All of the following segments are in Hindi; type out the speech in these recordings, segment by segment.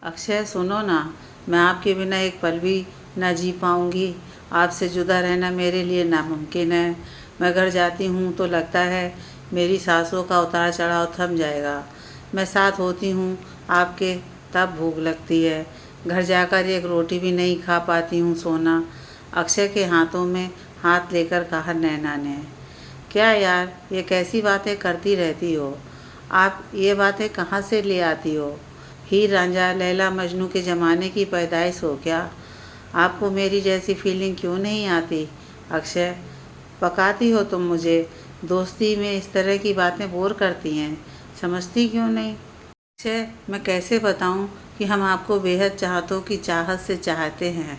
अक्षय सुनो ना, मैं आपके बिना एक पल भी ना जी पाऊँगी। आपसे जुदा रहना मेरे लिए नामुमकिन है। मैं घर जाती हूँ तो लगता है मेरी सांसों का उतार चढ़ाव थम जाएगा। मैं साथ होती हूँ आपके तब भूख लगती है। घर जाकर एक रोटी भी नहीं खा पाती हूँ सोना। अक्षय के हाथों में हाथ लेकर कहा नैना ने। क्या यार, ये कैसी बातें करती रहती हो? आप ये बातें कहाँ से ले आती हो? हीर रांझा लैला मजनू के ज़माने की पैदाइश हो क्या? आपको मेरी जैसी फीलिंग क्यों नहीं आती? अक्षय, पकाती हो तुम मुझे। दोस्ती में इस तरह की बातें बोर करती हैं, समझती क्यों नहीं? अक्षय, मैं कैसे बताऊं कि हम आपको बेहद चाहतों की चाहत से चाहते हैं।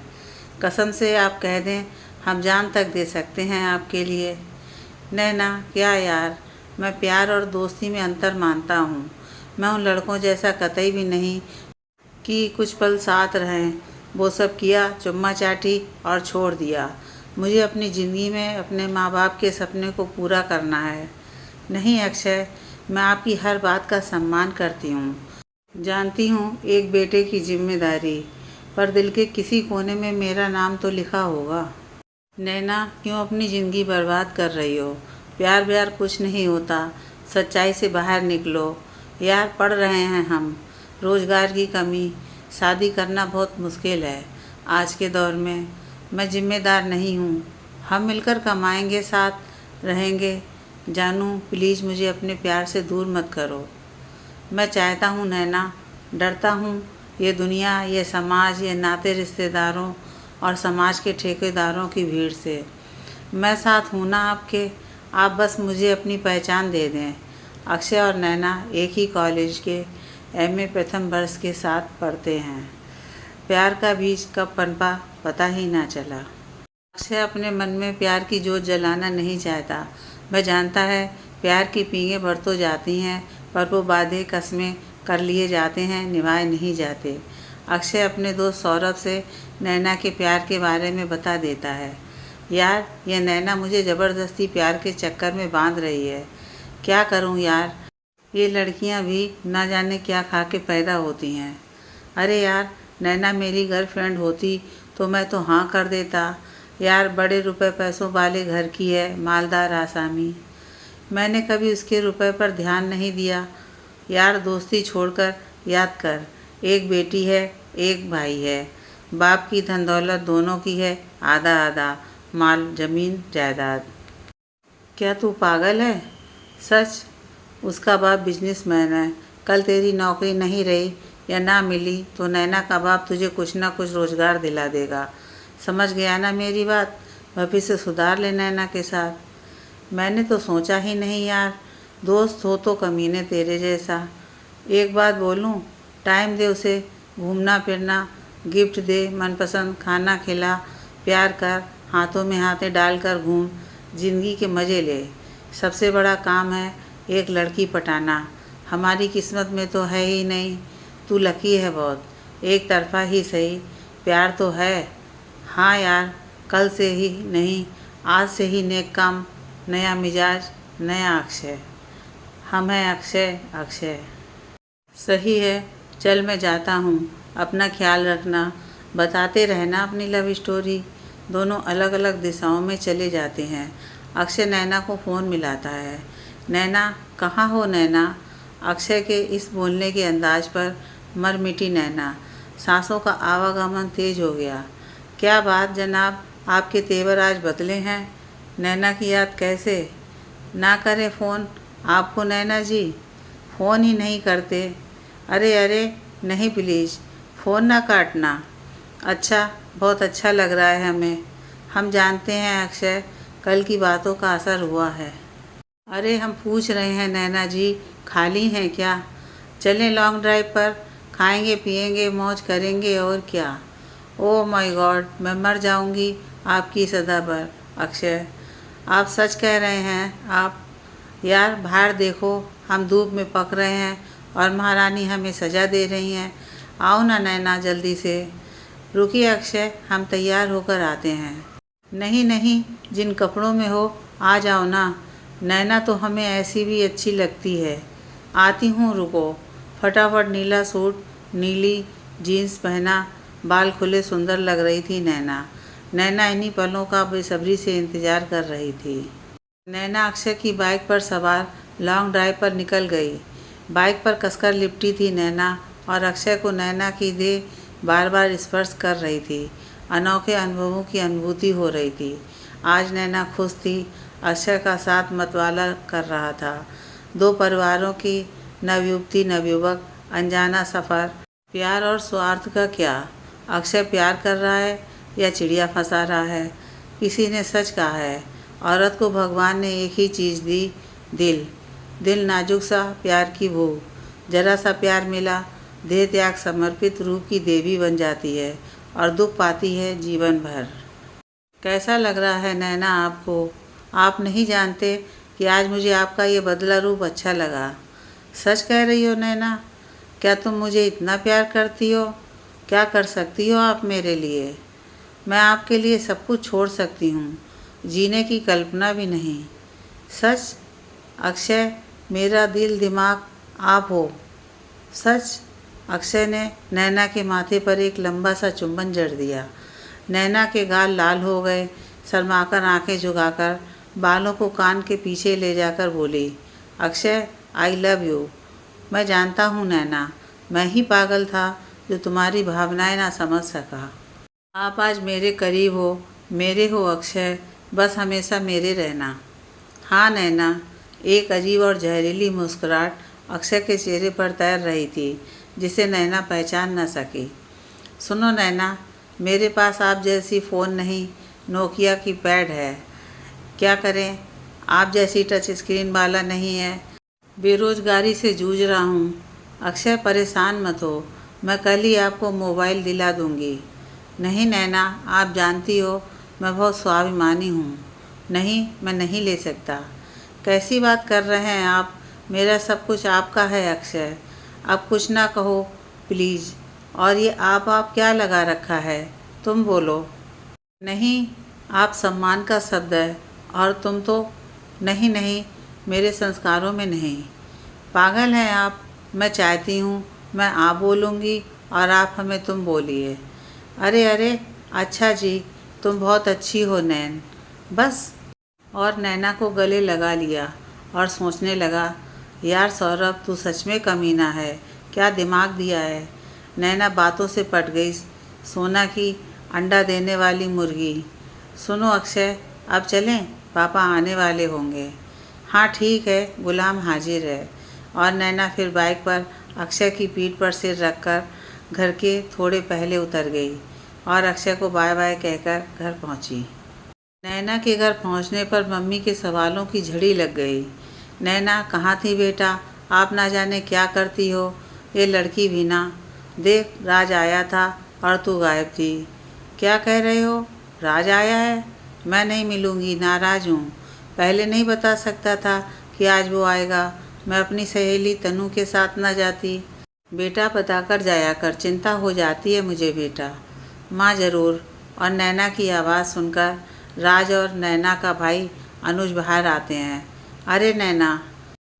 कसम से आप कह दें, हम जान तक दे सकते हैं आपके लिए। नैना, क्या यार, मैं प्यार और दोस्ती में अंतर मानता हूँ। मैं उन लड़कों जैसा कतई भी नहीं कि कुछ पल साथ रहें। वो सब किया, चुम्मा चाटी और छोड़ दिया। मुझे अपनी ज़िंदगी में अपने माँ बाप के सपने को पूरा करना है। नहीं अक्षय, मैं आपकी हर बात का सम्मान करती हूँ। जानती हूँ एक बेटे की जिम्मेदारी, पर दिल के किसी कोने में मेरा नाम तो लिखा होगा। नैना, क्यों अपनी ज़िंदगी बर्बाद कर रही हो? प्यार व्यार कुछ नहीं होता। सच्चाई से बाहर निकलो। यार, पढ़ रहे हैं हम। रोज़गार की कमी, शादी करना बहुत मुश्किल है आज के दौर में। मैं जिम्मेदार नहीं हूँ। हम मिलकर कमाएंगे, साथ रहेंगे। जानू, प्लीज़ मुझे अपने प्यार से दूर मत करो। मैं चाहता हूँ नैना, डरता हूँ ये दुनिया, ये समाज, ये नाते रिश्तेदारों और समाज के ठेकेदारों की भीड़ से। मैं साथ हूँ ना आपके, आप बस मुझे अपनी पहचान दे दें। अक्षय और नैना एक ही कॉलेज के एमए प्रथम वर्ष के साथ पढ़ते हैं। प्यार का बीज कब पनपा पता ही ना चला। अक्षय अपने मन में प्यार की जोत जलाना नहीं चाहता। वह जानता है प्यार की पींगें बढ़ तो जाती हैं, पर वो वादे कस्में कर लिए जाते हैं, निभाए नहीं जाते। अक्षय अपने दोस्त सौरभ से नैना के प्यार के बारे में बता देता है। यार, यह नैना मुझे ज़बरदस्ती प्यार के चक्कर में बांध रही है। क्या करूं यार, ये लड़कियां भी ना जाने क्या खा के पैदा होती हैं। अरे यार, नैना मेरी गर्लफ्रेंड होती तो मैं तो हाँ कर देता। यार, बड़े रुपए पैसों वाले घर की है, मालदार आसामी। मैंने कभी उसके रुपए पर ध्यान नहीं दिया। यार, दोस्ती छोड़कर याद कर, एक बेटी है, एक भाई है। बाप की धन दौलत दोनों की है, आधा आधा, माल जमीन जायदाद। क्या तू पागल है? सच, उसका बाप बिजनेसमैन है। कल तेरी नौकरी नहीं रही या ना मिली तो नैना का बाप तुझे कुछ ना कुछ रोज़गार दिला देगा। समझ गया ना मेरी बात? भविष्य सुधार ले नैना के साथ। मैंने तो सोचा ही नहीं यार, दोस्त हो तो कमीने तेरे जैसा। एक बात बोलूं, टाइम दे उसे, घूमना फिरना, गिफ्ट दे, मनपसंद खाना खिला, प्यार कर, हाथों में हाथें डालकर घूम, ज़िंदगी के मज़े ले। सबसे बड़ा काम है एक लड़की पटाना। हमारी किस्मत में तो है ही नहीं। तू लकी है बहुत। एक तरफा ही सही, प्यार तो है। हाँ यार, कल से ही नहीं, आज से ही नेक काम, नया मिजाज, नया अक्षय। हम हैं अक्षय, अक्षय। सही है, चल मैं जाता हूँ। अपना ख्याल रखना। बताते रहना अपनी लव स्टोरी। दोनों अलग अलग दिशाओं में चले जाते हैं। अक्षय नैना को फ़ोन मिलाता है। नैना, कहाँ हो नैना? अक्षय के इस बोलने के अंदाज पर मर मिटी नैना। सांसों का आवागमन तेज हो गया। क्या बात जनाब, आपके तेवर आज बदले हैं। नैना की याद कैसे? ना करें फ़ोन आपको नैना जी, फ़ोन ही नहीं करते। अरे अरे, नहीं प्लीज़, फ़ोन ना काटना। अच्छा, बहुत अच्छा लग रहा है हमें। हम जानते हैं अक्षय, कल की बातों का असर हुआ है। अरे, हम पूछ रहे हैं नैना जी, खाली हैं क्या? चलें लॉन्ग ड्राइव पर, खाएंगे पिएंगे मौज करेंगे और क्या। ओह माय गॉड, मैं मर जाऊंगी आपकी इस अदा पर। अक्षय, आप सच कह रहे हैं आप? यार, बाहर देखो, हम धूप में पक रहे हैं और महारानी हमें सजा दे रही हैं। आओ ना नैना, जल्दी से। रुकिए अक्षय, हम तैयार होकर आते हैं। नहीं नहीं, जिन कपड़ों में हो आ जाओ ना। नैना तो हमें ऐसी भी अच्छी लगती है। आती हूँ, रुको। फटाफट नीला सूट, नीली जीन्स पहना, बाल खुले सुंदर लग रही थी नैना। नैना इन्हीं पलों का बेसब्री से इंतज़ार कर रही थी। नैना अक्षय की बाइक पर सवार लॉन्ग ड्राइव पर निकल गई। बाइक पर कसकर लिपटी थी नैना और अक्षय को नैना की देह बार बार स्पर्श कर रही थी। अनोखे अनुभवों की अनुभूति हो रही थी। आज नैना खुश थी। अक्षय का साथ मतवाला कर रहा था। दो परिवारों की नवयुवती नवयुवक, अनजाना सफ़र। प्यार और स्वार्थ का क्या? अक्षय प्यार कर रहा है या चिड़िया फंसा रहा है? किसी ने सच कहा है, औरत को भगवान ने एक ही चीज़ दी, दिल। दिल नाजुक सा, प्यार की भूख। जरा सा प्यार मिला, देह त्याग समर्पित रूप की देवी बन जाती है और दुख पाती है जीवन भर। कैसा लग रहा है नैना आपको? आप नहीं जानते कि आज मुझे आपका ये बदला रूप अच्छा लगा। सच कह रही हो नैना? क्या तुम मुझे इतना प्यार करती हो? क्या कर सकती हो आप मेरे लिए? मैं आपके लिए सब कुछ छोड़ सकती हूँ, जीने की कल्पना भी नहीं। सच? अक्षय, मेरा दिल दिमाग आप हो। सच? अक्षय ने नैना के माथे पर एक लंबा सा चुंबन जड़ दिया। नैना के गाल लाल हो गए। शर्माकर आंखें झुकाकर बालों को कान के पीछे ले जाकर बोली, अक्षय, आई लव यू। मैं जानता हूँ नैना, मैं ही पागल था जो तुम्हारी भावनाएं ना समझ सका। आप आज मेरे करीब हो, मेरे हो अक्षय, बस हमेशा मेरे रहना। हाँ नैना। एक अजीब और जहरीली मुस्कुराहट अक्षय के चेहरे पर तैर रही थी, जिसे नैना पहचान न सकी। सुनो नैना, मेरे पास आप जैसी फ़ोन नहीं, नोकिया की पैड है। क्या करें, आप जैसी टच स्क्रीन वाला नहीं है। बेरोजगारी से जूझ रहा हूँ। अक्षय, परेशान मत हो, मैं कल ही आपको मोबाइल दिला दूँगी। नहीं नैना, आप जानती हो मैं बहुत स्वाभिमानी हूँ। नहीं, मैं नहीं ले सकता। कैसी बात कर रहे हैं आप? मेरा सब कुछ आपका है अक्षय। अब कुछ ना कहो प्लीज़। और ये आप क्या लगा रखा है? तुम बोलो। नहीं, आप सम्मान का शब्द है और तुम तो। नहीं नहीं, मेरे संस्कारों में नहीं। पागल हैं आप। मैं चाहती हूँ मैं आप बोलूँगी और आप हमें तुम बोलिए। अरे अरे, अच्छा जी, तुम बहुत अच्छी हो नैन। बस। और नैना को गले लगा लिया और सोचने लगा, यार सौरभ, तू सच में कमीना है। क्या दिमाग दिया है। नैना बातों से पट गई, सोना की अंडा देने वाली मुर्गी। सुनो अक्षय, अब चलें, पापा आने वाले होंगे। हाँ ठीक है, गुलाम हाजिर है। और नैना फिर बाइक पर अक्षय की पीठ पर सिर रखकर घर के थोड़े पहले उतर गई और अक्षय को बाय बाय कहकर घर पहुंची। नैना के घर पहुंचने पर मम्मी के सवालों की झड़ी लग गई। नैना, कहाँ थी बेटा? आप ना जाने क्या करती हो। ये लड़की भी ना। देख, राज आया था और तू गायब थी। क्या कह रहे हो? राज आया है? मैं नहीं मिलूँगी, नाराज़ हूँ। पहले नहीं बता सकता था कि आज वो आएगा। मैं अपनी सहेली तनु के साथ ना जाती। बेटा, बताकर जाया कर, चिंता हो जाती है मुझे बेटा। माँ ज़रूर। और नैना की आवाज़ सुनकर राज और नैना का भाई अनुज बाहर आते हैं। अरे नैना,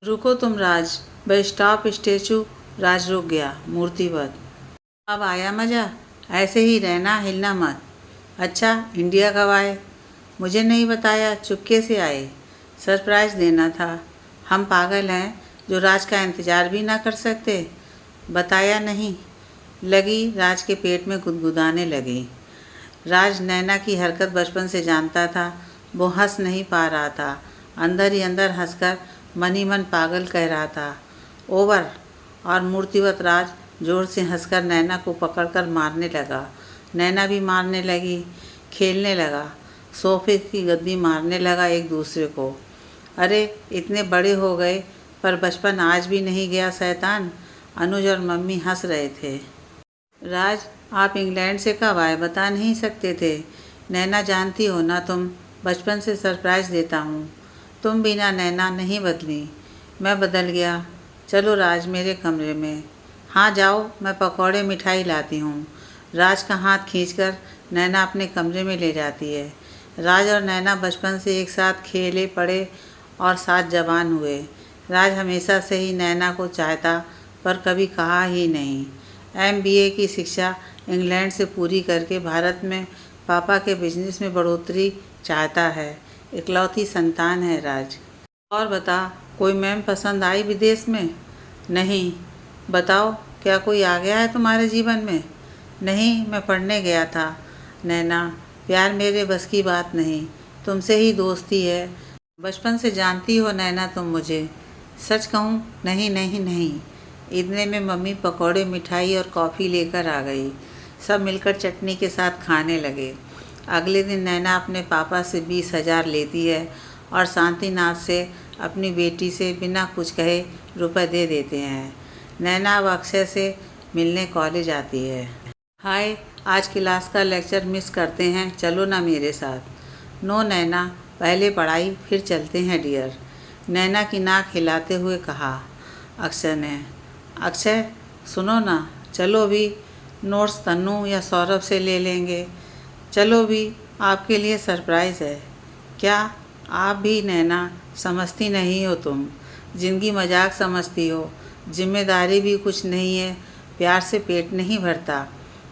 रुको तुम राज। Bus stop statue. राज रुक गया मूर्तिवत। अब आया मज़ा? ऐसे ही रहना, हिलना मत। अच्छा, इंडिया कब आए? मुझे नहीं बताया, चुपके से आए। सरप्राइज़ देना था। हम पागल हैं जो राज का इंतज़ार भी ना कर सकते। बताया नहीं। लगी राज के पेट में गुदगुदाने लगी। राज नैना की हरकत बचपन से जानता था। वो हंस नहीं पा रहा था। अंदर ही अंदर हंसकर मन ही मन पागल कह रहा था। ओवर। और मूर्तिवत राज जोर से हंसकर नैना को पकड़कर मारने लगा। नैना भी मारने लगी, खेलने लगा, सोफे की गद्दी मारने लगा एक दूसरे को। अरे, इतने बड़े हो गए पर बचपन आज भी नहीं गया शैतान। अनुज और मम्मी हंस रहे थे। राज, आप इंग्लैंड से कब आए? बता नहीं सकते थे। नैना, जानती हो ना तुम, बचपन से सरप्राइज़ देता हूँ। तुम बिना नैना नहीं बदली। मैं बदल गया। चलो राज, मेरे कमरे में। हाँ जाओ, मैं पकौड़े मिठाई लाती हूँ। राज का हाथ खींचकर नैना अपने कमरे में ले जाती है। राज और नैना बचपन से एक साथ खेले पड़े और साथ जवान हुए। राज हमेशा से ही नैना को चाहता पर कभी कहा ही नहीं। MBA की शिक्षा इंग्लैंड से पूरी करके भारत में पापा के बिजनेस में बढ़ोतरी चाहता है। इकलौती संतान है राज। और बता, कोई मैम पसंद आई विदेश में? नहीं। बताओ, क्या कोई आ गया है तुम्हारे जीवन में? नहीं, मैं पढ़ने गया था। नैना, प्यार मेरे बस की बात नहीं, तुमसे ही दोस्ती है। बचपन से जानती हो नैना तुम मुझे। सच कहूँ, नहीं नहीं नहीं। इतने में मम्मी पकौड़े, मिठाई और कॉफ़ी लेकर आ गई। सब मिलकर चटनी के साथ खाने लगे। अगले दिन नैना अपने पापा से 20,000 लेती है और शांतिनाथ से अपनी बेटी से बिना कुछ कहे रुपए दे देते हैं। नैना अब अक्षय से मिलने कॉलेज आती है। हाय, आज क्लास का लेक्चर मिस करते हैं, चलो ना मेरे साथ। नो नैना, पहले पढ़ाई फिर चलते हैं डियर, नैना की नाक हिलाते हुए कहा अक्षय ने। अक्षय, सुनो ना, चलो भी, नोट्स तन्नू या सौरभ से ले लेंगे। चलो भी, आपके लिए सरप्राइज़ है। क्या? आप भी नैना, समझती नहीं हो तुम। ज़िंदगी मजाक समझती हो। जिम्मेदारी भी कुछ नहीं है, प्यार से पेट नहीं भरता।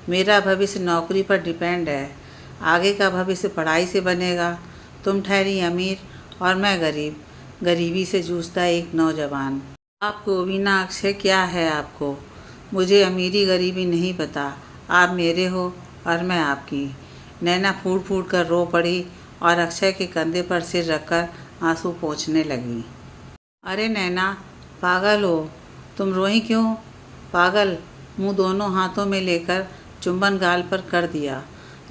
मेरा भविष्य नौकरी पर डिपेंड है, आगे का भविष्य पढ़ाई से बनेगा। तुम ठहरी अमीर और मैं गरीब, गरीबी से जूझता एक नौजवान। आपको बिना अक्षय क्या है आपको? मुझे अमीरी गरीबी नहीं पता, आप मेरे हो और मैं आपकी। नैना फूट फूट कर रो पड़ी और अक्षय के कंधे पर सिर रखकर आंसू पोंछने लगी। अरे नैना, पागल हो तुम, रोई क्यों? पागल, मुंह दोनों हाथों में लेकर चुंबन गाल पर कर दिया।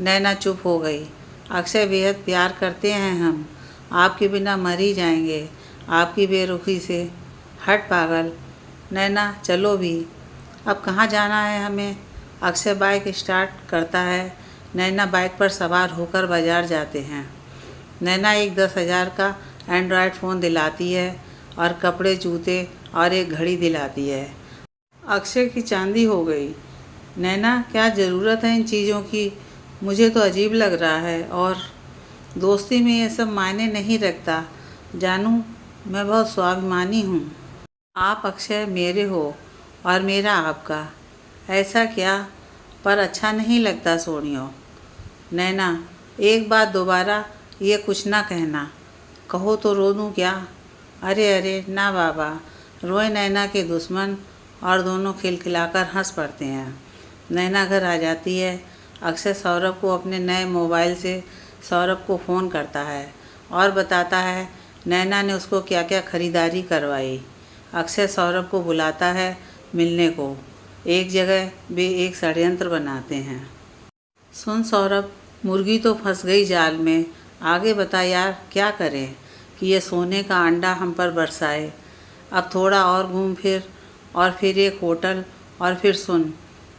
नैना चुप हो गई। अक्षय, बेहद प्यार करते हैं हम, आपके बिना मर ही जाएंगे आपकी बेरुखी से। हट पागल। नैना, चलो भी। अब कहाँ जाना है हमें? अक्षय बाइक स्टार्ट करता है। नैना बाइक पर सवार होकर बाजार जाते हैं। नैना एक 10,000 का एंड्रॉयड फ़ोन दिलाती है और कपड़े, जूते और एक घड़ी दिलाती है। अक्षय की चांदी हो गई। नैना, क्या ज़रूरत है इन चीज़ों की? मुझे तो अजीब लग रहा है और दोस्ती में ये सब मायने नहीं रखता। जानू, मैं बहुत स्वाभिमानी हूँ। आप अक्षय मेरे हो और मेरा आपका। ऐसा क्या? पर अच्छा नहीं लगता सोनियो। नैना, एक बात दोबारा ये कुछ ना कहना। कहो तो रो दूँ क्या? अरे अरे ना बाबा। रोए नैना के दुश्मन और दोनों खिलखिलाकर हंस पड़ते हैं। नैना घर आ जाती है। अक्षय सौरभ को अपने नए मोबाइल से सौरभ को फ़ोन करता है और बताता है नैना ने उसको क्या क्या ख़रीदारी करवाई। अक्षय सौरभ को बुलाता है मिलने को। एक जगह वे एक षड्यंत्र बनाते हैं। सुन सौरभ, मुर्गी तो फंस गई जाल में, आगे बता यार, क्या करें कि ये सोने का अंडा हम पर बरसाए। अब थोड़ा और घूम फिर और फिर एक होटल और फिर सुन,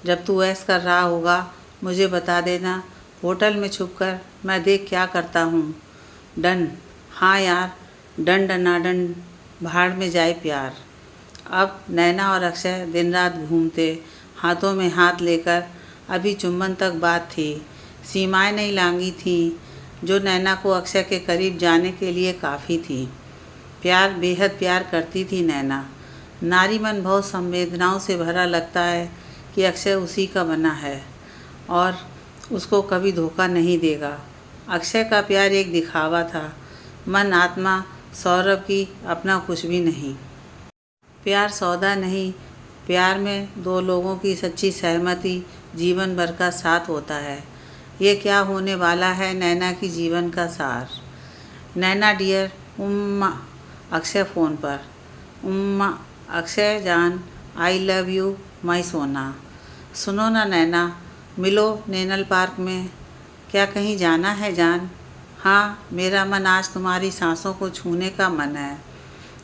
जब तू ऐश कर रहा होगा मुझे बता देना, होटल में छुपकर मैं देख क्या करता हूँ। डन। हाँ यार, डन डनाडन, भाड़ में जाए प्यार। अब नैना और अक्षय दिन रात घूमते, हाथों में हाथ लेकर। अभी चुंबन तक बात थी, सीमाएं नहीं लांगी थीं, जो नैना को अक्षय के करीब जाने के लिए काफ़ी थी। प्यार, बेहद प्यार करती थी नैना। नारी मन बहुत संवेदनाओं से भरा लगता है कि अक्षय उसी का बना है और उसको कभी धोखा नहीं देगा। अक्षय का प्यार एक दिखावा था, मन आत्मा सौरभ की अपना कुछ भी नहीं। प्यार सौदा नहीं, प्यार में दो लोगों की सच्ची सहमति जीवन भर का साथ होता है। ये क्या होने वाला है नैना की जीवन का सार। नैना डियर, उम्मा। अक्षय फ़ोन पर। उम्मा। अक्षय जान, आई लव यू माई सोना। सुनो ना नैना, मिलो नैनल पार्क में। क्या कहीं जाना है जान? हाँ, मेरा मन आज तुम्हारी सांसों को छूने का मन है।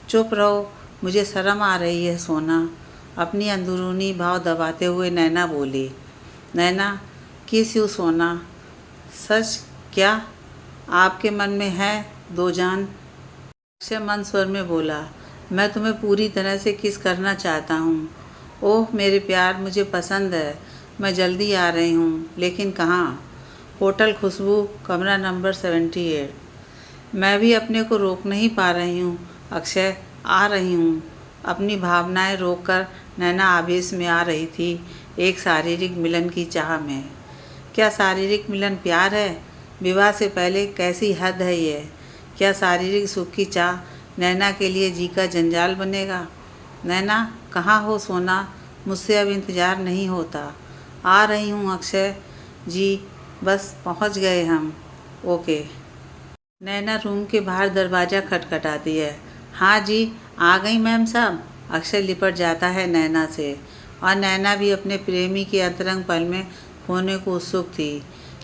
चुप रहो, मुझे शर्म आ रही है सोना। अपनी अंदरूनी भाव दबाते हुए नैना बोली। नैना, किस यू सोना। सच क्या? आपके मन में है दो जान? अक्षय मंद स्वर में बोला, मैं तुम्हें पूरी तरह से किस करना चाहता हूँ। ओह मेरे प्यार, मुझे पसंद है, मैं जल्दी आ रही हूँ, लेकिन कहाँ? होटल खुशबू, कमरा नंबर 78। मैं भी अपने को रोक नहीं पा रही हूँ अक्षय, आ रही हूँ। अपनी भावनाएं रोककर नैना आवेश में आ रही थी। एक शारीरिक मिलन की चाह में। क्या शारीरिक मिलन प्यार है? विवाह से पहले कैसी हद है ये? क्या शारीरिक सुख की चाह नैना के लिए जी का जंजाल बनेगा? नैना, कहाँ हो सोना? मुझसे अब इंतज़ार नहीं होता। आ रही हूँ अक्षय जी, बस पहुँच गए हम। ओके। नैना रूम के बाहर दरवाज़ा खटखटाती है। हाँ जी, आ गई मैम साहब। अक्षय लिपट जाता है नैना से, और नैना भी अपने प्रेमी के अंतरंग पल में खोने को उत्सुक थी।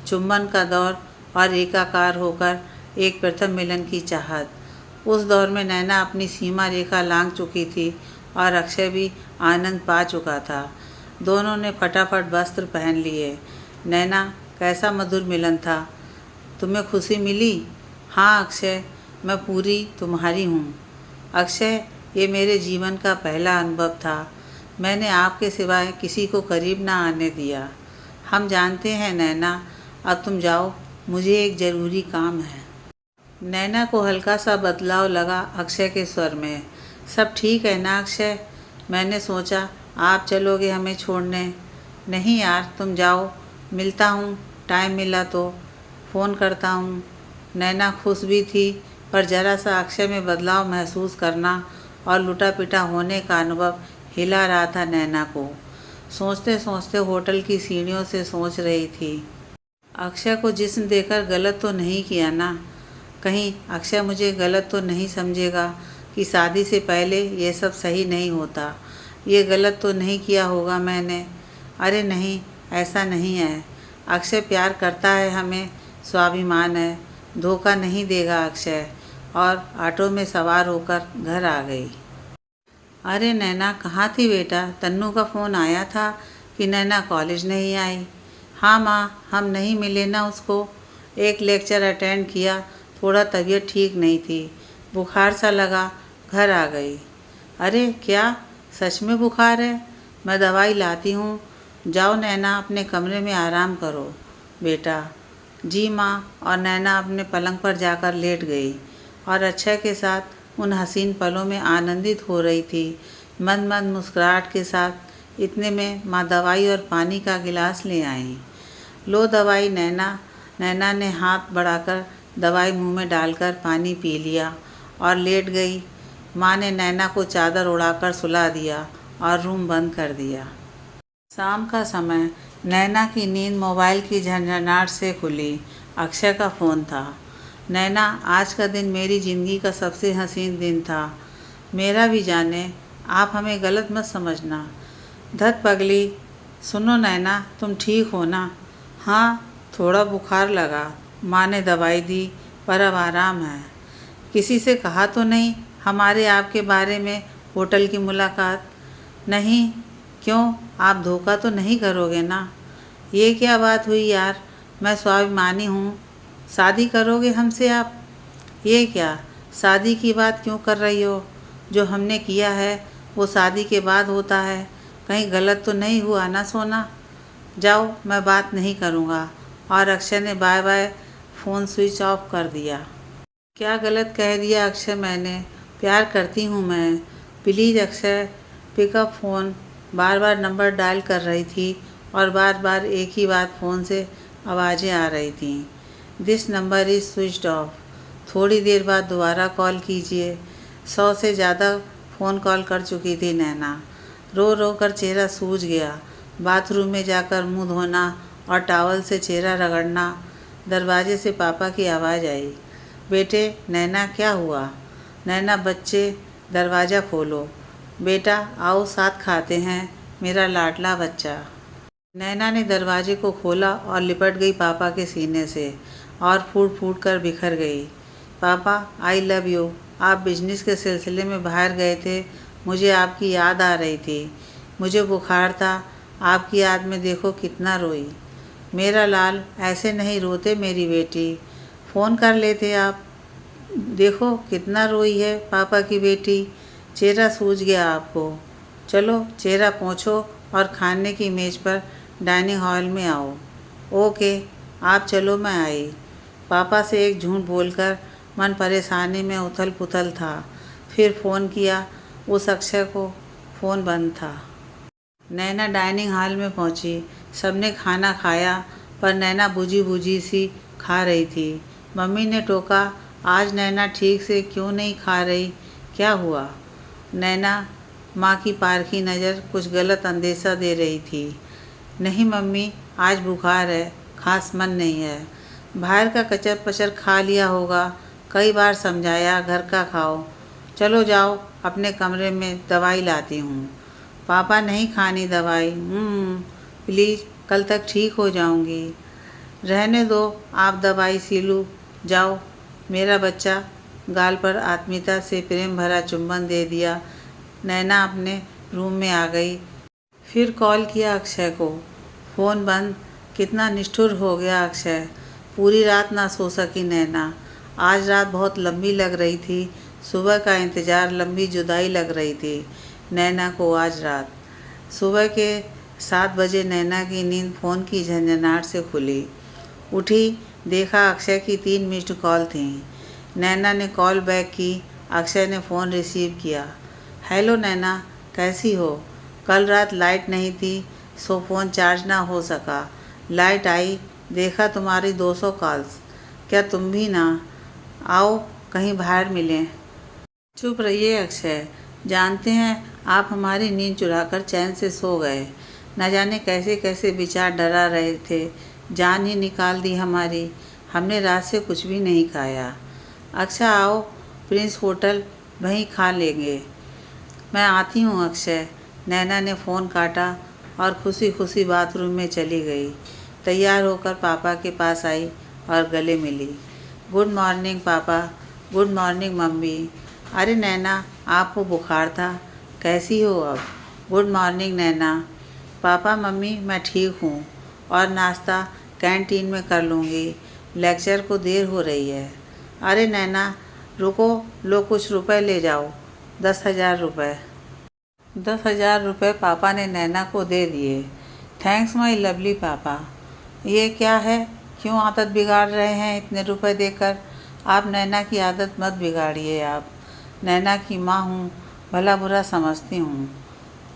चुंबन का दौर और एकाकार होकर एक प्रथम मिलन की चाहत। उस दौर में नैना अपनी सीमा रेखा लांघ चुकी थी और अक्षय भी आनंद पा चुका था। दोनों ने फटाफट वस्त्र पहन लिए। नैना, कैसा मधुर मिलन था? तुम्हें खुशी मिली? हाँ अक्षय, मैं पूरी तुम्हारी हूँ। अक्षय, ये मेरे जीवन का पहला अनुभव था। मैंने आपके सिवाय किसी को करीब ना आने दिया। हम जानते हैं नैना, अब तुम जाओ, मुझे एक ज़रूरी काम है। नैना को हल्का सा बदलाव लगा अक्षय के स्वर में। सब ठीक है ना अक्षय? मैंने सोचा आप चलोगे हमें छोड़ने। नहीं यार, तुम जाओ, मिलता हूँ, टाइम मिला तो फ़ोन करता हूँ। नैना खुश भी थी, पर ज़रा सा अक्षय में बदलाव महसूस करना और लुटा पिटा होने का अनुभव हिला रहा था नैना को। सोचते सोचते होटल की सीढ़ियों से सोच रही थी, अक्षय को जिस्म देकर गलत तो नहीं किया ना? कहीं अक्षय मुझे गलत तो नहीं समझेगा कि शादी से पहले ये सब सही नहीं होता। ये गलत तो नहीं किया होगा मैंने? अरे नहीं, ऐसा नहीं है। अक्षय प्यार करता है हमें, स्वाभिमान है, धोखा नहीं देगा अक्षय। और ऑटो में सवार होकर घर आ गई। अरे नैना, कहाँ थी बेटा? तन्नू का फ़ोन आया था कि नैना कॉलेज नहीं आई। हाँ माँ, हम नहीं मिले ना उसको। एक लेक्चर अटेंड किया, थोड़ा तबीयत ठीक नहीं थी, बुखार सा लगा, घर आ गई। अरे क्या सच में बुखार है? मैं दवाई लाती हूँ, जाओ नैना अपने कमरे में आराम करो बेटा। जी माँ। और नैना अपने पलंग पर जाकर लेट गई और अक्षय के साथ उन हसीन पलों में आनंदित हो रही थी, मंद मंद मुस्कुराहट के साथ। इतने में माँ दवाई और पानी का गिलास ले आईं। लो दवाई नैना। नैना ने हाथ बढ़ाकर दवाई मुंह में डालकर पानी पी लिया और लेट गई। माँ ने नैना को चादर उड़ाकर सुला दिया और रूम बंद कर दिया। शाम का समय। नैना की नींद मोबाइल की झनझनाहट से खुली। अक्षय का फ़ोन था। नैना, आज का दिन मेरी ज़िंदगी का सबसे हसीन दिन था। मेरा भी जाने, आप हमें गलत मत समझना। धत पगली। सुनो नैना, तुम ठीक हो ना? हाँ, थोड़ा बुखार लगा, माँ ने दवाई दी, पर अब आराम है। किसी से कहा तो नहीं हमारे आपके बारे में, होटल की मुलाकात? नहीं। क्यों, आप धोखा तो नहीं करोगे ना? ये क्या बात हुई यार, मैं स्वाभिमानी हूँ। शादी करोगे हमसे आप? ये क्या, शादी की बात क्यों कर रही हो? जो हमने किया है वो शादी के बाद होता है। कहीं गलत तो नहीं हुआ ना सोना? जाओ, मैं बात नहीं करूँगा। और अक्षय ने bye bye phone switch off कर दिया। क्या गलत कह दिया अक्षय मैंने? प्यार करती हूँ मैं। Please Akshay, pickup phone. Bar bar number dial कर रही थी और बार बार एक ही बात फ़ोन से आवाज़ें आ रही थीं। This number is switched off. थोड़ी देर बाद दोबारा कॉल कीजिए। 100 से ज़्यादा फ़ोन कॉल कर चुकी थी नैना। रो रो कर चेहरा सूज गया। बाथरूम में जाकर मुंह धोना और टॉवल से चेहरा रगड़ना। दरवाजे से पापा की आवाज़ आई, बेटे नैना क्या हुआ? नैना, बच्चे दरवाज़ा खोलो। बेटा आओ साथ खाते हैं, मेरा लाडला बच्चा। नैना ने दरवाजे को खोला और लिपट गई पापा के सीने से और फूट फूट कर बिखर गई। पापा, आई लव यू। आप बिजनेस के सिलसिले में बाहर गए थे, मुझे आपकी याद आ रही थी। मुझे बुखार था, आपकी याद में देखो कितना रोई। मेरा लाल, ऐसे नहीं रोते मेरी बेटी, फ़ोन कर लेते आप। देखो कितना रोई है पापा की बेटी। चेहरा सूज गया आपको। चलो चेहरा पोंछो और खाने की मेज़ पर डाइनिंग हॉल में आओ। ओके, आप चलो, मैं आई। पापा से एक झूठ बोलकर मन परेशानी में उथल पुथल था। फिर फ़ोन किया उस अक्षय को, फ़ोन बंद था। नैना डाइनिंग हॉल में पहुंची। सबने खाना खाया पर नैना बुझी बुझी सी खा रही थी। मम्मी ने टोका, आज नैना ठीक से क्यों नहीं खा रही, क्या हुआ? नैना माँ की पारखी नज़र कुछ गलत अंदेशा दे रही थी। नहीं मम्मी, आज बुखार है, खास मन नहीं है। बाहर का कचर पचर खा लिया होगा, कई बार समझाया घर का खाओ। चलो जाओ अपने कमरे में, दवाई लाती हूँ। पापा नहीं खानी दवाई। प्लीज़, कल तक ठीक हो जाऊँगी। रहने दो, आप दवाई सीलू, जाओ। मेरा बच्चा। गाल पर आत्मीयता से प्रेम भरा चुंबन दे दिया। नैना अपने रूम में आ गई। फिर कॉल किया अक्षय को। फ़ोन बंद। कितना निष्ठुर हो गया अक्षय। पूरी रात ना सो सकी नैना। आज रात बहुत लंबी लग रही थी। सुबह का इंतज़ार, लंबी जुदाई लग रही थी नैना को आज रात। सुबह के 7 बजे नैना की नींद फ़ोन की झंझनाहट से खुली। उठी, देखा अक्षय की 3 मिस्ड कॉल थीं। नैना ने कॉल बैक की। अक्षय ने फ़ोन रिसीव किया। हेलो नैना, कैसी हो? कल रात लाइट नहीं थी सो फ़ोन चार्ज ना हो सका। लाइट आई, देखा तुम्हारी 200 कॉल्स। क्या तुम भी ना? आओ कहीं बाहर मिलें। चुप रहिए अक्षय, जानते हैं आप हमारी नींद चुराकर चैन से सो गए। न जाने कैसे कैसे विचार डरा रहे थे, जान ही निकाल दी हमारी। हमने रात से कुछ भी नहीं खाया। अच्छा आओ प्रिंस होटल, वहीं खा लेंगे। मैं आती हूँ अक्षय। नैना ने फ़ोन काटा और खुशी खुशी बाथरूम में चली गई। तैयार होकर पापा के पास आई और गले मिली। गुड मॉर्निंग पापा। Good morning mummy. अरे नैना, आपको बुखार था, कैसी हो अब? गुड मॉर्निंग नैना। पापा मम्मी, मैं ठीक हूँ और नाश्ता कैंटीन में कर लूँगी, लेक्चर को देर हो रही है। अरे नैना रुको, लो कुछ रुपए ले जाओ। 10,000 रुपये। 10,000 रुपये पापा ने नैना को दे दिए। थैंक्स माय लवली पापा। ये क्या है, क्यों आदत बिगाड़ रहे हैं इतने रुपए देकर? आप नैना की आदत मत बिगाड़िए। आप नैना की माँ हूँ, भला बुरा समझती हूँ।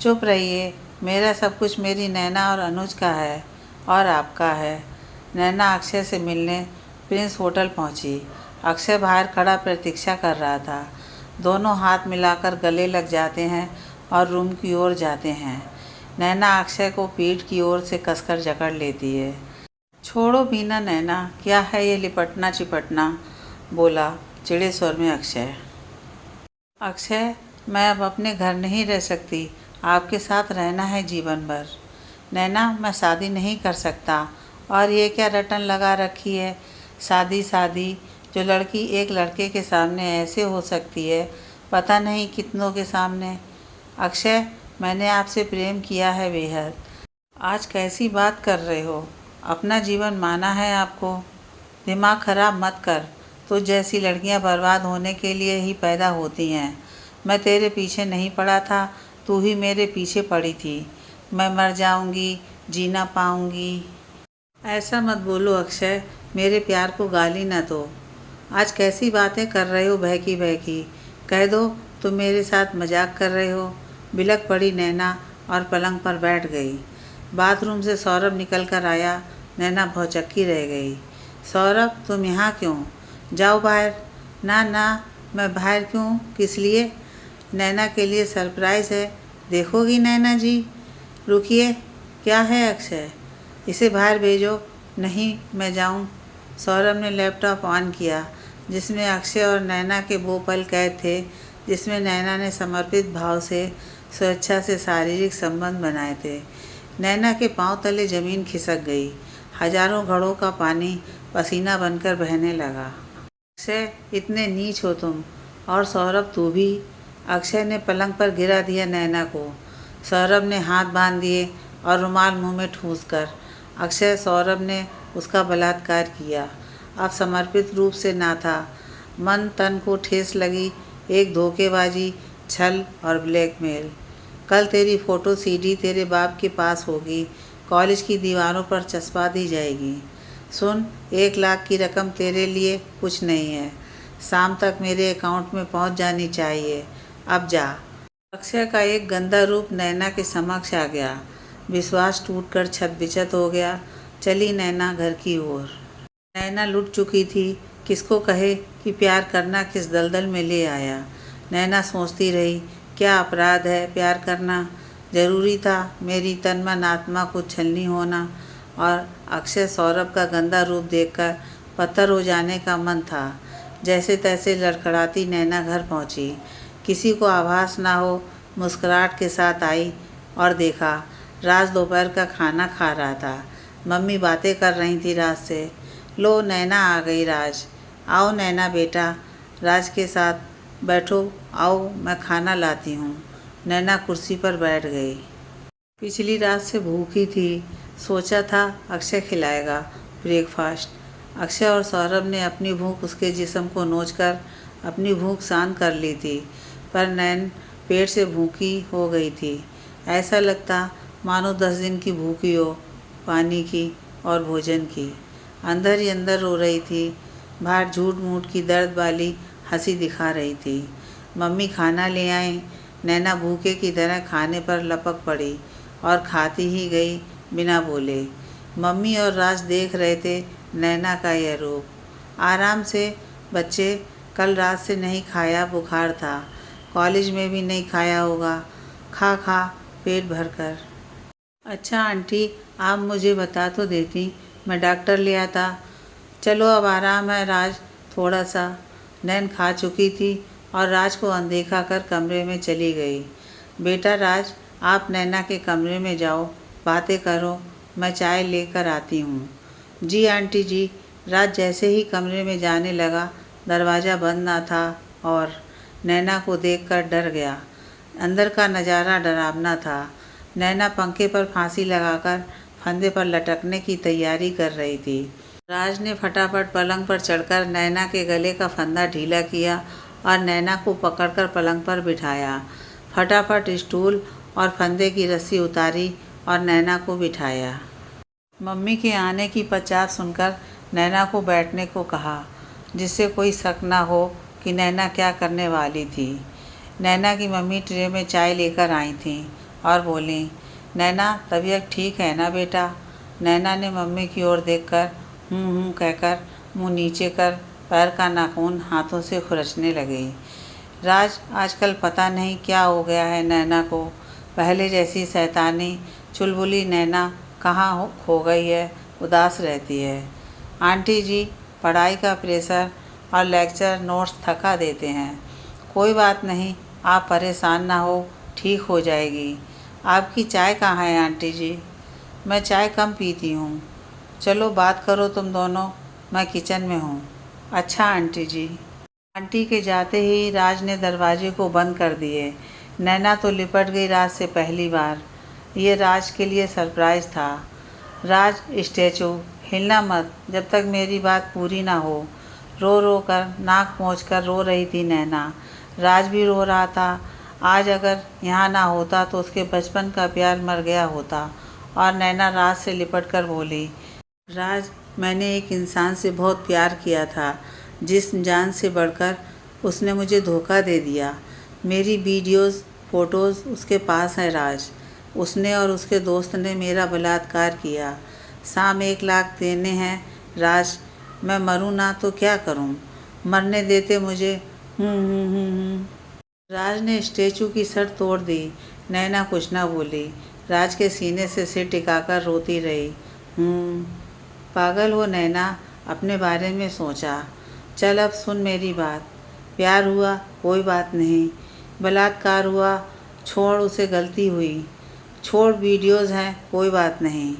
चुप रहिए, मेरा सब कुछ मेरी नैना और अनुज का है और आपका है। नैना अक्षय से मिलने प्रिंस होटल पहुँची। अक्षय बाहर खड़ा प्रतीक्षा कर रहा था। दोनों हाथ मिलाकर गले लग जाते हैं और रूम की ओर जाते हैं। नैना अक्षय को पीठ की ओर से कसकर जकड़ लेती है। छोड़ो भी ना नैना, क्या है ये लिपटना चिपटना, बोला चिड़े स्वर में अक्षय। अक्षय, मैं अब अपने घर नहीं रह सकती, आपके साथ रहना है जीवन भर। नैना, मैं शादी नहीं कर सकता। और ये क्या रटन लगा रखी है, शादी शादी। जो लड़की एक लड़के के सामने ऐसे हो सकती है, पता नहीं कितनों के सामने। अक्षय, मैंने आपसे प्रेम किया है बेहद। आज कैसी बात कर रहे हो? अपना जीवन माना है आपको? दिमाग खराब मत कर। तुझ जैसी लड़कियां बर्बाद होने के लिए ही पैदा होती हैं। मैं तेरे पीछे नहीं पड़ा था, तू ही मेरे पीछे पड़ी थी। मैं मर जाऊंगी, जी ना पाऊंगी। ऐसा मत बोलो अक्षय, मेरे प्यार को गाली ना दो। आज कैसी बातें कर रहे हो बहकी बहकी? कह दो तुम मेरे साथ मजाक कर रहे हो। बिलक पड़ी नैना और पलंग पर बैठ गई। बाथरूम से सौरभ निकल कर आया। नैना भौचक्की रह गई। सौरभ, तुम यहाँ क्यों? जाओ बाहर। ना ना, मैं बाहर क्यों, किस लिए? नैना के लिए सरप्राइज़ है, देखोगी नैना जी? रुकिए, क्या है अक्षय? इसे बाहर भेजो। नहीं, मैं जाऊँ। सौरभ ने लैपटॉप ऑन किया जिसमें अक्षय और नैना के वो पल कैद थे जिसमें नैना ने समर्पित भाव से स्वेच्छा से शारीरिक संबंध बनाए थे। नैना के पांव तले ज़मीन खिसक गई। हजारों घड़ों का पानी पसीना बनकर बहने लगा। अक्षय, इतने नीच हो तुम। और सौरभ तू भी। अक्षय ने पलंग पर गिरा दिया नैना को। सौरभ ने हाथ बांध दिए और रुमाल मुंह में ठूंस कर। अक्षय, सौरभ ने उसका बलात्कार किया। अब समर्पित रूप से ना था। मन तन को ठेस लगी। एक धोखेबाजी, छल और ब्लैकमेल। कल तेरी फ़ोटो सीडी तेरे बाप के पास होगी, कॉलेज की दीवारों पर चस्पा दी जाएगी। सुन, 1 लाख की रकम तेरे लिए कुछ नहीं है। शाम तक मेरे अकाउंट में पहुंच जानी चाहिए। अब जा। अक्षय का एक गंदा रूप नैना के समक्ष आ गया। विश्वास टूटकर छत-बिछत हो गया। चली नैना घर की ओर। नैना लुट चुकी थी। किसको कहे कि प्यार करना किस दलदल में ले आया। नैना सोचती रही, क्या अपराध है प्यार करना? ज़रूरी था मेरी तन मन आत्मा को छलनी होना? और अक्षय सौरभ का गंदा रूप देखकर पत्थर हो जाने का मन था। जैसे तैसे लड़खड़ाती नैना घर पहुंची। किसी को आभास ना हो, मुस्कुराहट के साथ आई और देखा राज दोपहर का खाना खा रहा था। मम्मी बातें कर रही थी राज से। लो नैना आ गई राज। आओ नैना बेटा, राज के साथ बैठो। आओ मैं खाना लाती हूँ। नैना कुर्सी पर बैठ गई। पिछली रात से भूखी थी। सोचा था अक्षय खिलाएगा ब्रेकफास्ट। अक्षय और सौरभ ने अपनी भूख उसके जिस्म को नोचकर अपनी भूख शांत कर ली थी, पर नैन पेट से भूखी हो गई थी। ऐसा लगता मानो 10 दिन की भूखी हो, पानी की और भोजन की। अंदर ही अंदर रो रही थी। बाहर झूठ मूठ की दर्द वाली हंसी दिखा रही थी। मम्मी खाना ले आए। नैना भूखे की तरह खाने पर लपक पड़ी और खाती ही गई बिना बोले। मम्मी और राज देख रहे थे नैना का यह रूप। आराम से बच्चे, कल रात से नहीं खाया, बुखार था। कॉलेज में भी नहीं खाया होगा। खा खा पेट भर कर। अच्छा आंटी, आप मुझे बता तो देती, मैं डॉक्टर ले आता। चलो अब आराम है राज, थोड़ा सा। नैन खा चुकी थी और राज को अनदेखा कर कमरे में चली गई। बेटा राज, आप नैना के कमरे में जाओ, बातें करो, मैं चाय लेकर आती हूँ। जी आंटी जी। राज जैसे ही कमरे में जाने लगा, दरवाज़ा बंद ना था और नैना को देखकर डर गया। अंदर का नज़ारा डरावना था। नैना पंखे पर फांसी लगाकर फंदे पर लटकने की तैयारी कर रही थी। राज ने फटाफट पलंग पर चढ़कर नैना के गले का फंदा ढीला किया और नैना को पकड़कर पलंग पर बिठाया। फटाफट स्टूल और फंदे की रस्सी उतारी और नैना को बिठाया। मम्मी के आने की पचास सुनकर नैना को बैठने को कहा, जिससे कोई शक ना हो कि नैना क्या करने वाली थी। नैना की मम्मी ट्रे में चाय लेकर आई थीं और बोली, नैना तबीयत ठीक है ना बेटा? नैना ने मम्मी की ओर देखकर कहकर मुंह नीचे कर पैर का नाखून हाथों से खुरचने लगी। राज, आजकल पता नहीं क्या हो गया है नैना को। पहले जैसी शैतानी चुलबुली नैना कहाँ खो गई है, उदास रहती है। आंटी जी, पढ़ाई का प्रेशर और लेक्चर नोट्स थका देते हैं। कोई बात नहीं, आप परेशान ना हो, ठीक हो जाएगी। आपकी चाय कहाँ है आंटी जी? मैं चाय कम पीती हूँ। चलो बात करो तुम दोनों, मैं किचन में हूँ। अच्छा आंटी जी। आंटी के जाते ही राज ने दरवाजे को बंद कर दिए। नैना तो लिपट गई राज से पहली बार। ये राज के लिए सरप्राइज़ था। राज स्टैचू, हिलना मत जब तक मेरी बात पूरी ना हो। रो रो कर नाक पोंछकर रो रही थी नैना। राज भी रो रहा था। आज अगर यहाँ ना होता तो उसके बचपन का प्यार मर गया होता। और नैना राज से लिपट कर बोली, राज, मैंने एक इंसान से बहुत प्यार किया था, जिस जान से बढ़कर उसने मुझे धोखा दे दिया। मेरी वीडियोस, फ़ोटोज़ उसके पास हैं राज। उसने और उसके दोस्त ने मेरा बलात्कार किया। शाम 1 लाख देने हैं राज। मैं मरूं ना तो क्या करूं? मरने देते मुझे। राज ने स्टैचू की शर्त तोड़ दी। नैना कुछ ना बोली। राज के सीने से सिर टिकाकर रोती रही। पागल हो नैना, अपने बारे में सोचा। चल अब सुन मेरी बात। प्यार हुआ कोई बात नहीं, बलात्कार हुआ छोड़, उसे गलती हुई छोड़, वीडियोज़ हैं कोई बात नहीं।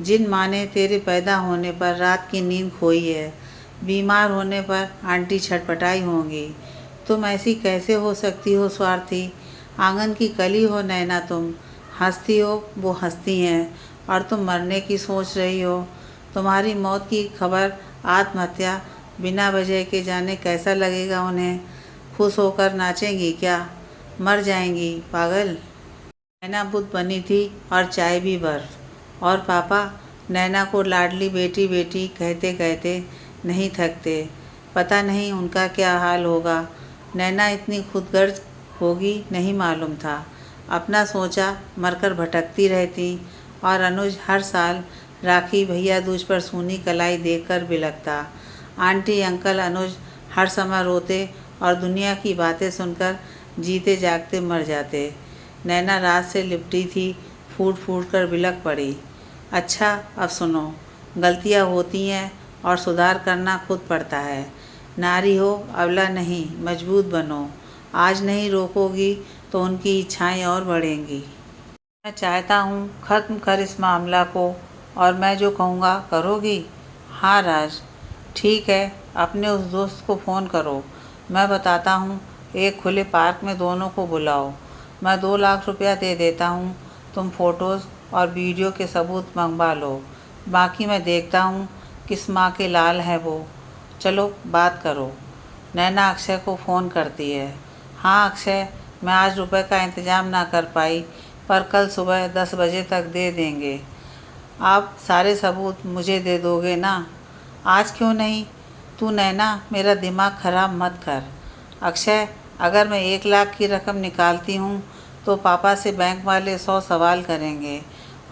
जिन माँ ने तेरे पैदा होने पर रात की नींद खोई है, बीमार होने पर आंटी छटपटाई होंगी। तुम ऐसी कैसे हो सकती हो स्वार्थी? आंगन की कली हो नैना तुम। हंसती हो वो हंसती हैं और तुम मरने की सोच रही हो। तुम्हारी मौत की खबर, आत्महत्या बिना वजह के, जाने कैसा लगेगा उन्हें। खुश होकर नाचेंगी क्या? मर जाएंगी पागल। नैना बुद्ध बनी थी और चाय भी बर्फ। और पापा नैना को लाडली बेटी बेटी कहते कहते नहीं थकते। पता नहीं उनका क्या हाल होगा। नैना इतनी खुदगर्ज होगी नहीं मालूम था। अपना सोचा मरकर भटकती रहती और अनुज हर साल राखी भैया दूज पर सूनी कलाई देखकर बिलखता। आंटी अंकल अनुज हर समय रोते और दुनिया की बातें सुनकर जीते जागते मर जाते। नैना रात से लिपटी थी, फूट फूट कर बिलख पड़ी। अच्छा अब सुनो, गलतियाँ होती हैं और सुधार करना खुद पड़ता है। नारी हो अबला नहीं, मजबूत बनो। आज नहीं रोकोगी तो उनकी इच्छाएं और बढ़ेंगी। मैं चाहता हूँ ख़त्म कर इस मामला को, और मैं जो कहूँगा करोगी? हाँ राज, ठीक है। अपने उस दोस्त को फ़ोन करो, मैं बताता हूँ। एक खुले पार्क में दोनों को बुलाओ। मैं 2 लाख रुपया दे देता हूँ, तुम फ़ोटोज़ और वीडियो के सबूत मंगवा लो। बाकी मैं देखता हूँ किस माँ के लाल हैं वो। चलो बात करो। नैना अक्षय को फ़ोन करती है। हाँ अक्षय, मैं आज रुपए का इंतज़ाम ना कर पाई, पर कल सुबह 10 बजे तक दे देंगे। आप सारे सबूत मुझे दे दोगे ना? आज क्यों नहीं? तू नैना मेरा दिमाग ख़राब मत कर। अक्षय, अगर मैं 1 लाख की रकम निकालती हूँ तो पापा से बैंक वाले 100 सवाल करेंगे,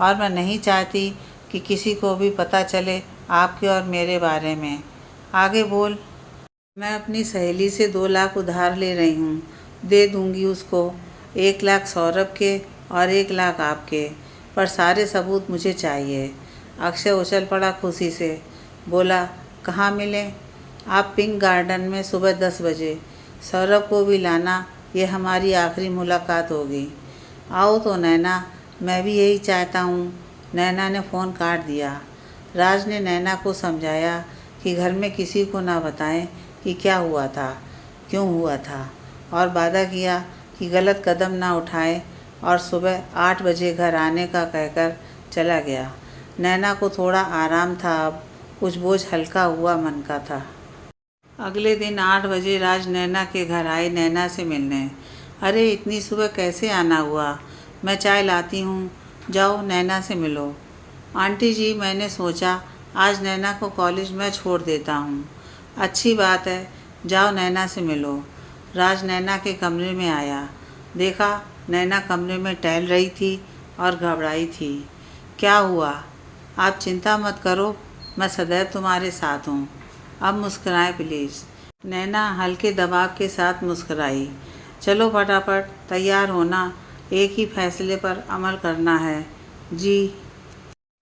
और मैं नहीं चाहती कि किसी को भी पता चले आपके और मेरे बारे में। आगे बोल। मैं अपनी सहेली से 2 लाख उधार ले रही हूँ, दे दूँगी उसको। 1 लाख सौरभ के और 1 लाख आपके, पर सारे सबूत मुझे चाहिए। अक्षय उछल पड़ा खुशी से, बोला कहाँ मिलें? आप पिंक गार्डन में सुबह 10 बजे। सौरभ को भी लाना, ये हमारी आखिरी मुलाकात होगी। आओ तो नैना, मैं भी यही चाहता हूँ। नैना ने फ़ोन काट दिया। राज ने नैना को समझाया कि घर में किसी को ना बताएं कि क्या हुआ था, क्यों हुआ था, और वादा किया कि गलत कदम ना उठाए, और सुबह 8 बजे घर आने का कहकर चला गया। नैना को थोड़ा आराम था, अब कुछ बोझ हल्का हुआ मन का था। अगले दिन 8 बजे राज नैना के घर आए नैना से मिलने। अरे इतनी सुबह कैसे आना हुआ? मैं चाय लाती हूँ, जाओ नैना से मिलो। आंटी जी, मैंने सोचा आज नैना को कॉलेज में छोड़ देता हूँ। अच्छी बात है, जाओ नैना से मिलो। राज नैना के कमरे में आया। देखा नैना कमरे में टहल रही थी और घबराई थी। क्या हुआ? आप चिंता मत करो, मैं सदैव तुम्हारे साथ हूँ। अब मुस्कुराएं प्लीज़। नैना हल्के दबाव के साथ मुस्कुराई। चलो फटाफट तैयार होना, एक ही फैसले पर अमल करना है। जी।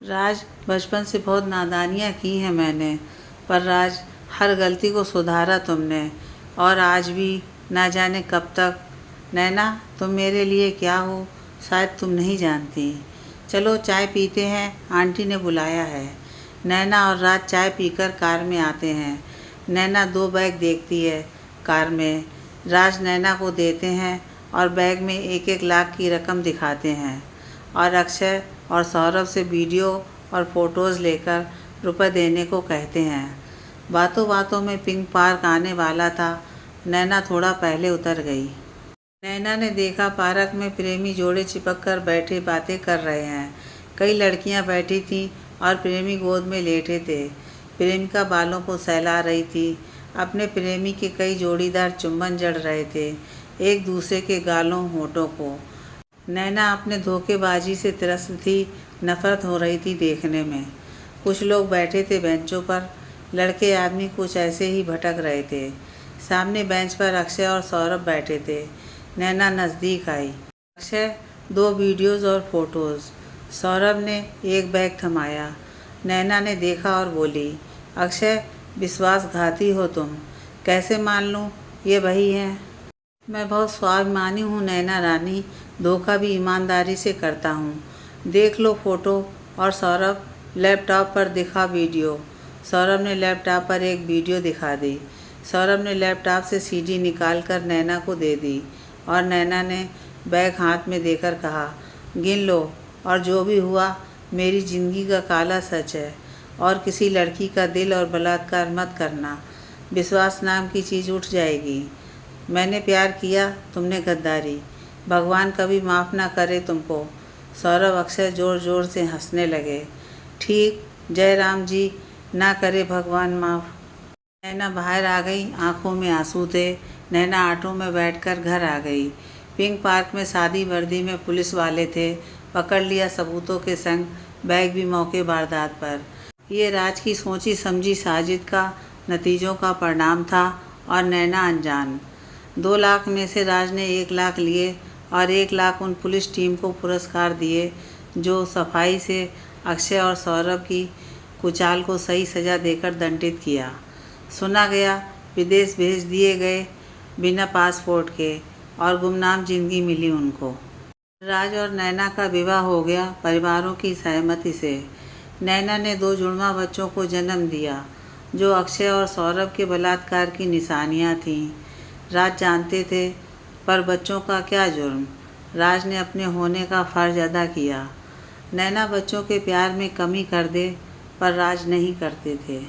राज, बचपन से बहुत नादानियाँ की हैं मैंने, पर राज हर गलती को सुधारा तुमने, और आज भी ना जाने कब तक। नैना, तुम मेरे लिए क्या हो शायद तुम नहीं जानती। चलो चाय पीते हैं, आंटी ने बुलाया है। नैना और राज चाय पीकर कार में आते हैं। नैना 2 बैग देखती है कार में। राज नैना को देते हैं और बैग में 1-1 लाख की रकम दिखाते हैं, और अक्षय और सौरभ से वीडियो और फ़ोटोज़ लेकर रुपए देने को कहते हैं। बातों बातों में पिंक पार्क आने वाला था। नैना थोड़ा पहले उतर गई। नैना ने देखा पार्क में प्रेमी जोड़े चिपक कर बैठे बातें कर रहे हैं। कई लड़कियां बैठी थीं और प्रेमी गोद में लेटे थे। प्रेमिका बालों को सहला रही थी। अपने प्रेमी के कई जोड़ीदार चुंबन जड़ रहे थे, एक दूसरे के गालों होठों को। नैना अपने धोखेबाजी से त्रस्त थी, नफरत हो रही थी देखने में। कुछ लोग बैठे थे बेंचों पर, लड़के आदमी कुछ ऐसे ही भटक रहे थे। सामने बेंच पर अक्षय और सौरभ बैठे थे। नैना नज़दीक आई। अक्षय, 2 वीडियोज़ और फ़ोटोज़। सौरभ ने एक बैग थमाया। नैना ने देखा और बोली, अक्षय, विश्वासघाती हो तुम। कैसे मान लूँ ये वही है? मैं बहुत स्वाभिमानी हूँ नैना रानी, धोखा भी ईमानदारी से करता हूँ। देख लो फ़ोटो। और सौरभ लैपटॉप पर दिखा वीडियो। सौरभ ने लैपटॉप पर एक वीडियो दिखा दी। सौरभ ने लैपटॉप से सीडी निकाल कर नैना को दे दी, और नैना ने बैग हाथ में देकर कहा, गिन लो, और जो भी हुआ मेरी ज़िंदगी का काला सच है, और किसी लड़की का दिल और बलात्कार मत करना। विश्वास नाम की चीज़ उठ जाएगी। मैंने प्यार किया, तुमने गद्दारी। भगवान कभी माफ़ ना करे तुमको। सौरभ अक्षय ज़ोर ज़ोर से हंसने लगे। ठीक, जय राम जी, ना करे भगवान माफ़। नैना बाहर आ गई, आंखों में आंसू थे। नैना ऑटो में बैठकर घर आ गई। पिंक पार्क में सादी वर्दी में पुलिस वाले थे। पकड़ लिया सबूतों के संग, बैग भी मौके वारदात पर। ये राज की सोची समझी साजिद का नतीजों का परिणाम था और नैना अनजान। 2 लाख में से राज ने 1 लाख लिए और 1 लाख उन पुलिस टीम को पुरस्कार दिए जो सफाई से अक्षय और सौरभ की कुचाल को सही सज़ा देकर दंडित किया। सुना गया विदेश भेज दिए गए बिना पासपोर्ट के और गुमनाम जिंदगी मिली उनको। राज और नैना का विवाह हो गया परिवारों की सहमति से। नैना ने 2 जुड़वा बच्चों को जन्म दिया जो अक्षय और सौरभ के बलात्कार की निशानियां थीं। राज जानते थे, पर बच्चों का क्या जुर्म। राज ने अपने होने का फ़र्ज अदा किया। नैना बच्चों के प्यार में कमी कर दे, पर राज नहीं करते थे।